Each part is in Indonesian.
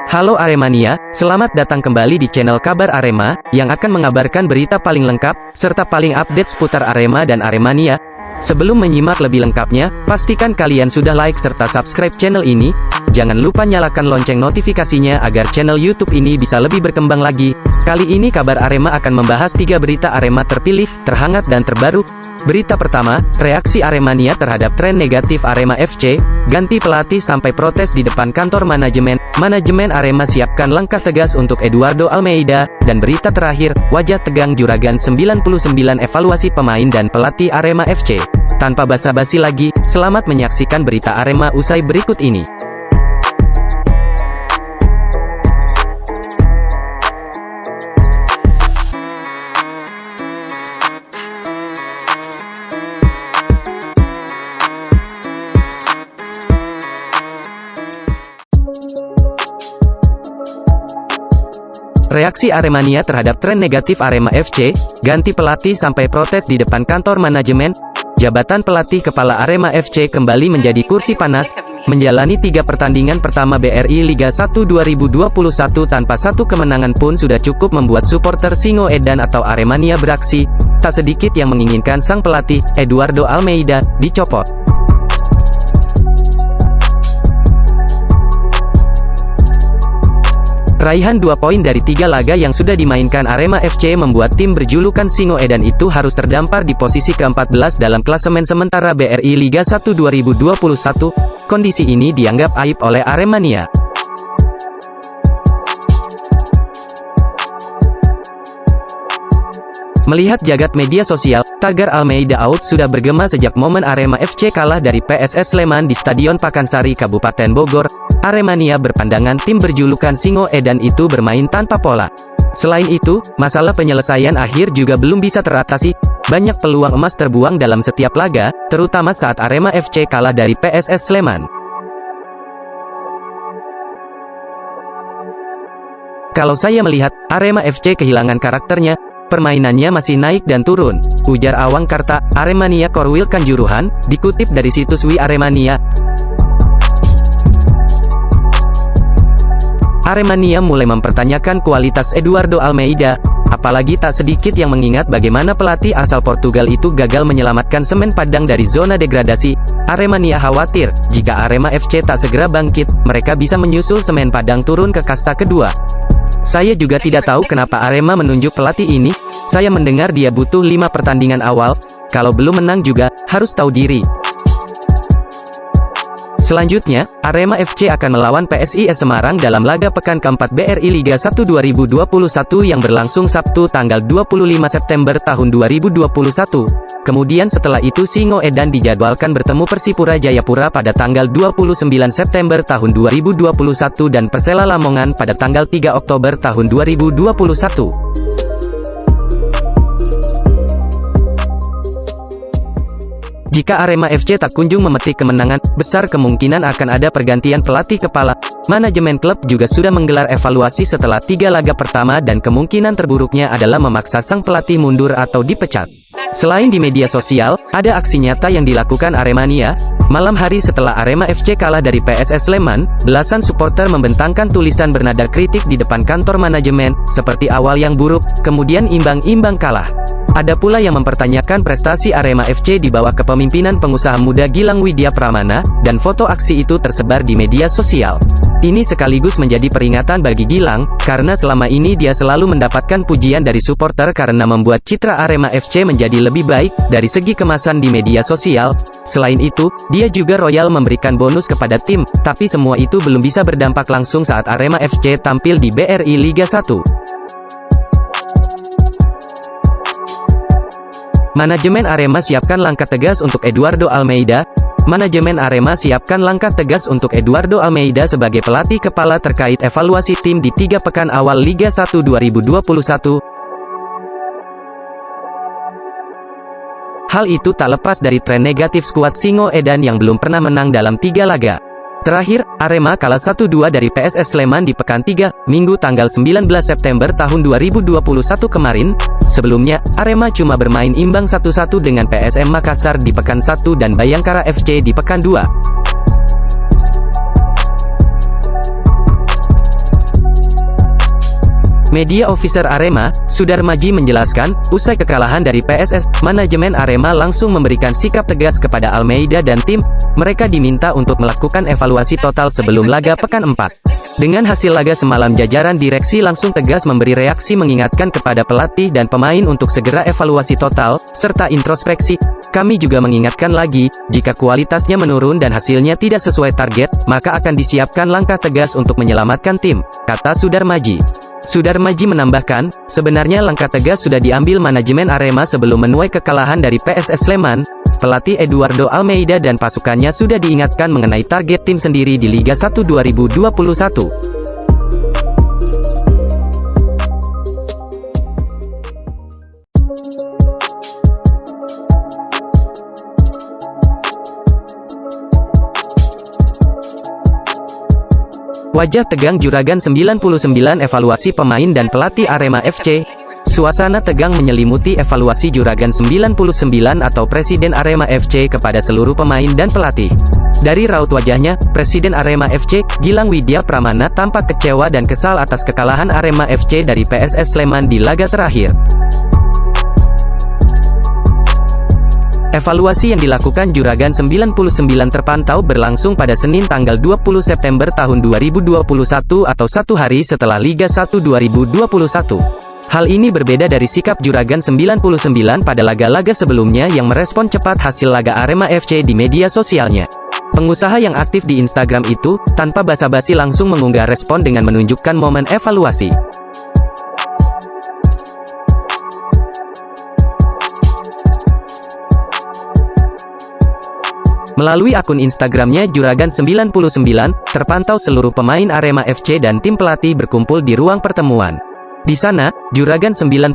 Halo Aremania, selamat datang kembali di channel Kabar Arema, yang akan mengabarkan berita paling lengkap, serta paling update seputar Arema dan Aremania. Sebelum menyimak lebih lengkapnya, pastikan kalian sudah like serta subscribe channel ini. Jangan lupa nyalakan lonceng notifikasinya agar channel YouTube ini bisa lebih berkembang lagi. Kali ini Kabar Arema akan membahas 3 berita Arema terpilih, terhangat dan terbaru. Berita pertama, reaksi Aremania terhadap tren negatif Arema FC, ganti pelatih sampai protes di depan kantor manajemen. Manajemen Arema siapkan langkah tegas untuk Eduardo Almeida. Dan berita terakhir, wajah tegang Juragan 99 evaluasi pemain dan pelatih Arema FC. Tanpa basa-basi lagi, selamat menyaksikan berita Arema usai berikut ini. Reaksi Aremania terhadap tren negatif Arema FC, ganti pelatih sampai protes di depan kantor manajemen. Jabatan pelatih kepala Arema FC kembali menjadi kursi panas. Menjalani 3 pertandingan pertama BRI Liga 1 2021 tanpa satu kemenangan pun sudah cukup membuat supporter Singo Edan atau Aremania beraksi. Tak sedikit yang menginginkan sang pelatih, Eduardo Almeida, dicopot. Raihan 2 poin dari 3 laga yang sudah dimainkan Arema FC membuat tim berjulukan Singo Edan itu harus terdampar di posisi ke-14 dalam klasemen sementara BRI Liga 1 2021. Kondisi ini dianggap aib oleh Aremania. Melihat jagat media sosial, tagar Almeida out sudah bergema sejak momen Arema FC kalah dari PSS Sleman di Stadion Pakansari Kabupaten Bogor. Aremania berpandangan tim berjulukan Singo Edan itu bermain tanpa pola. Selain itu, masalah penyelesaian akhir juga belum bisa teratasi. Banyak peluang emas terbuang dalam setiap laga, terutama saat Arema FC kalah dari PSS Sleman. Kalau saya melihat, Arema FC kehilangan karakternya. Permainannya masih naik dan turun, ujar Awang Karta, Aremania Korwil Kanjuruhan, dikutip dari situs Wi Aremania. Aremania mulai mempertanyakan kualitas Eduardo Almeida, apalagi tak sedikit yang mengingat bagaimana pelatih asal Portugal itu gagal menyelamatkan Semen Padang dari zona degradasi. Aremania khawatir, jika Arema FC tak segera bangkit, mereka bisa menyusul Semen Padang turun ke kasta kedua. Saya juga tidak tahu kenapa Arema menunjuk pelatih ini. Saya mendengar dia butuh 5 pertandingan awal. Kalau belum menang juga, harus tahu diri. Selanjutnya, Arema FC akan melawan PSIS Semarang dalam laga pekan keempat BRI Liga 1 2021 yang berlangsung Sabtu tanggal 25 September tahun 2021. Kemudian setelah itu Singo Edan dijadwalkan bertemu Persipura Jayapura pada tanggal 29 September tahun 2021 dan Persela Lamongan pada tanggal 3 Oktober tahun 2021. Jika Arema FC tak kunjung memetik kemenangan, besar kemungkinan akan ada pergantian pelatih kepala. Manajemen klub juga sudah menggelar evaluasi setelah 3 laga pertama dan kemungkinan terburuknya adalah memaksa sang pelatih mundur atau dipecat. Selain di media sosial, ada aksi nyata yang dilakukan Aremania. Malam hari setelah Arema FC kalah dari PSS Sleman, belasan supporter membentangkan tulisan bernada kritik di depan kantor manajemen, seperti awal yang buruk, kemudian imbang-imbang kalah. Ada pula yang mempertanyakan prestasi Arema FC di bawah kepemimpinan pengusaha muda Gilang Widya Pramana, dan foto aksi itu tersebar di media sosial. Ini sekaligus menjadi peringatan bagi Gilang, karena selama ini dia selalu mendapatkan pujian dari supporter karena membuat citra Arema FC menjadi lebih baik, dari segi kemasan di media sosial. Selain itu, dia juga royal memberikan bonus kepada tim, tapi semua itu belum bisa berdampak langsung saat Arema FC tampil di BRI Liga 1. Manajemen Arema siapkan langkah tegas untuk Eduardo Almeida. Manajemen Arema siapkan langkah tegas untuk Eduardo Almeida sebagai pelatih kepala terkait evaluasi tim di 3 pekan awal Liga 1 2021. Hal itu tak lepas dari tren negatif skuad Singo Edan yang belum pernah menang dalam 3 laga. Terakhir, Arema kalah 1-2 dari PSS Sleman di pekan 3, Minggu tanggal 19 September tahun 2021 kemarin. Sebelumnya, Arema cuma bermain imbang 1-1 dengan PSM Makassar di pekan 1 dan Bayangkara FC di pekan 2. Media Officer Arema, Sudarmaji menjelaskan, usai kekalahan dari PSS, manajemen Arema langsung memberikan sikap tegas kepada Almeida dan tim. Mereka diminta untuk melakukan evaluasi total sebelum laga pekan 4. Dengan hasil laga semalam, jajaran direksi langsung tegas memberi reaksi mengingatkan kepada pelatih dan pemain untuk segera evaluasi total, serta introspeksi. Kami juga mengingatkan lagi, jika kualitasnya menurun dan hasilnya tidak sesuai target, maka akan disiapkan langkah tegas untuk menyelamatkan tim, kata Sudarmaji. Sudarmaji menambahkan, sebenarnya langkah tegas sudah diambil manajemen Arema sebelum menuai kekalahan dari PSS Sleman. Pelatih Eduardo Almeida dan pasukannya sudah diingatkan mengenai target tim sendiri di Liga 1 2021. Wajah tegang Juragan 99 evaluasi pemain dan pelatih Arema FC. Suasana tegang menyelimuti evaluasi Juragan 99 atau Presiden Arema FC kepada seluruh pemain dan pelatih. Dari raut wajahnya, Presiden Arema FC, Gilang Widya Pramana tampak kecewa dan kesal atas kekalahan Arema FC dari PSS Sleman di laga terakhir. Evaluasi yang dilakukan Juragan 99 terpantau berlangsung pada Senin tanggal 20 September tahun 2021 atau satu hari setelah Liga 1 2021. Hal ini berbeda dari sikap Juragan 99 pada laga-laga sebelumnya yang merespon cepat hasil laga Arema FC di media sosialnya. Pengusaha yang aktif di Instagram itu, tanpa basa-basi langsung mengunggah respon dengan menunjukkan momen evaluasi. Melalui akun Instagramnya Juragan 99, terpantau seluruh pemain Arema FC dan tim pelatih berkumpul di ruang pertemuan. Di sana, Juragan 99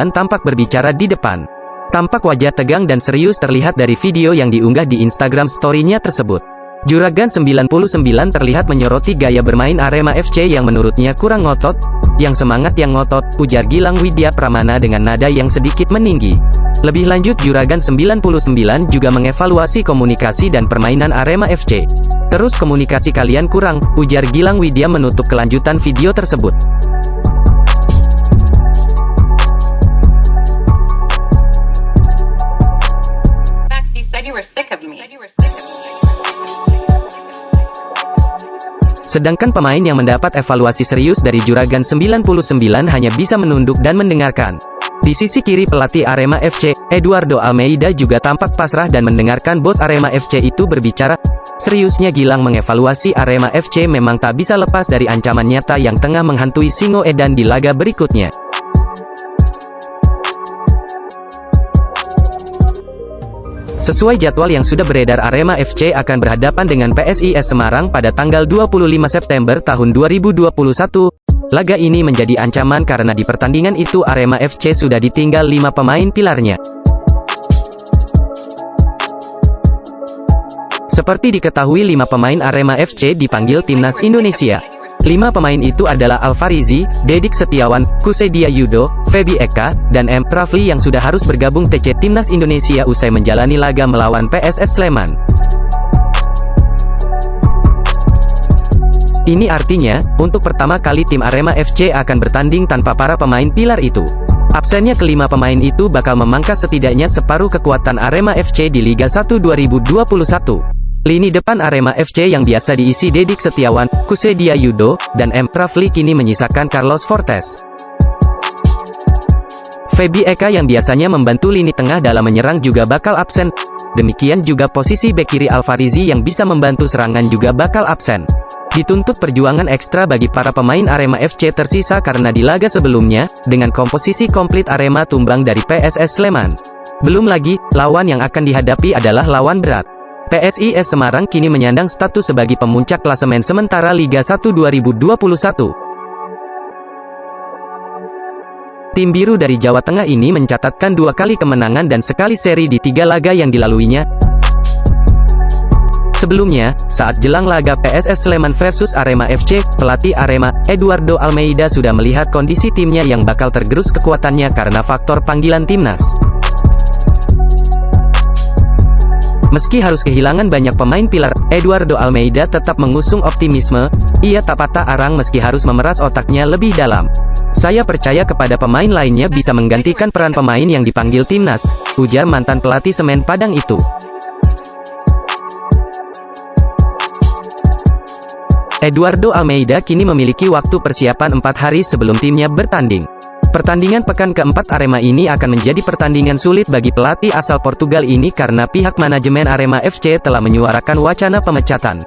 tampak berbicara di depan. Tampak wajah tegang dan serius terlihat dari video yang diunggah di Instagram story-nya tersebut. Juragan 99 terlihat menyoroti gaya bermain Arema FC yang menurutnya kurang ngotot. Yang semangat yang ngotot, ujar Gilang Widya Pramana dengan nada yang sedikit meninggi. Lebih lanjut, Juragan 99 juga mengevaluasi komunikasi dan permainan Arema FC. Terus komunikasi kalian kurang, ujar Gilang Widya menutup kelanjutan video tersebut. Sedangkan pemain yang mendapat evaluasi serius dari Juragan 99 hanya bisa menunduk dan mendengarkan. Di sisi kiri pelatih Arema FC, Eduardo Almeida juga tampak pasrah dan mendengarkan bos Arema FC itu berbicara. Seriusnya Gilang mengevaluasi Arema FC memang tak bisa lepas dari ancaman nyata yang tengah menghantui Singo Edan di laga berikutnya. Sesuai jadwal yang sudah beredar, Arema FC akan berhadapan dengan PSIS Semarang pada tanggal 25 September tahun 2021. Laga ini menjadi ancaman karena di pertandingan itu Arema FC sudah ditinggal 5 pemain pilarnya. Seperti diketahui, 5 pemain Arema FC dipanggil Timnas Indonesia. 5 pemain itu adalah Alfarizi, Dedik Setiawan, Kusedia Yudo, Feby Eka, dan M. Rafli yang sudah harus bergabung TC Timnas Indonesia usai menjalani laga melawan PSS Sleman. Ini artinya, untuk pertama kali tim Arema FC akan bertanding tanpa para pemain pilar itu. Absennya kelima pemain itu bakal memangkas setidaknya separuh kekuatan Arema FC di Liga 1 2021. Lini depan Arema FC yang biasa diisi Dedik Setiawan, Kusedia Yudo, dan M. Rafli kini menyisakan Carlos Fortes. Feby Eka yang biasanya membantu lini tengah dalam menyerang juga bakal absen. Demikian juga posisi bek kiri Alfarizi yang bisa membantu serangan juga bakal absen. Dituntut perjuangan ekstra bagi para pemain Arema FC tersisa karena di laga sebelumnya, dengan komposisi komplit Arema tumbang dari PSS Sleman. Belum lagi, lawan yang akan dihadapi adalah lawan berat. PSIS Semarang kini menyandang status sebagai pemuncak klasemen sementara Liga 1 2021. Tim biru dari Jawa Tengah ini mencatatkan 2 kali kemenangan dan sekali seri di 3 laga yang dilaluinya. Sebelumnya, saat jelang laga PSS Sleman versus Arema FC, pelatih Arema, Eduardo Almeida sudah melihat kondisi timnya yang bakal tergerus kekuatannya karena faktor panggilan timnas. Meski harus kehilangan banyak pemain pilar, Eduardo Almeida tetap mengusung optimisme. Ia tak patah arang meski harus memeras otaknya lebih dalam. "Saya percaya kepada pemain lainnya bisa menggantikan peran pemain yang dipanggil timnas," ujar mantan pelatih Semen Padang itu. Eduardo Almeida kini memiliki waktu persiapan 4 hari sebelum timnya bertanding. Pertandingan pekan keempat Arema ini akan menjadi pertandingan sulit bagi pelatih asal Portugal ini karena pihak manajemen Arema FC telah menyuarakan wacana pemecatan.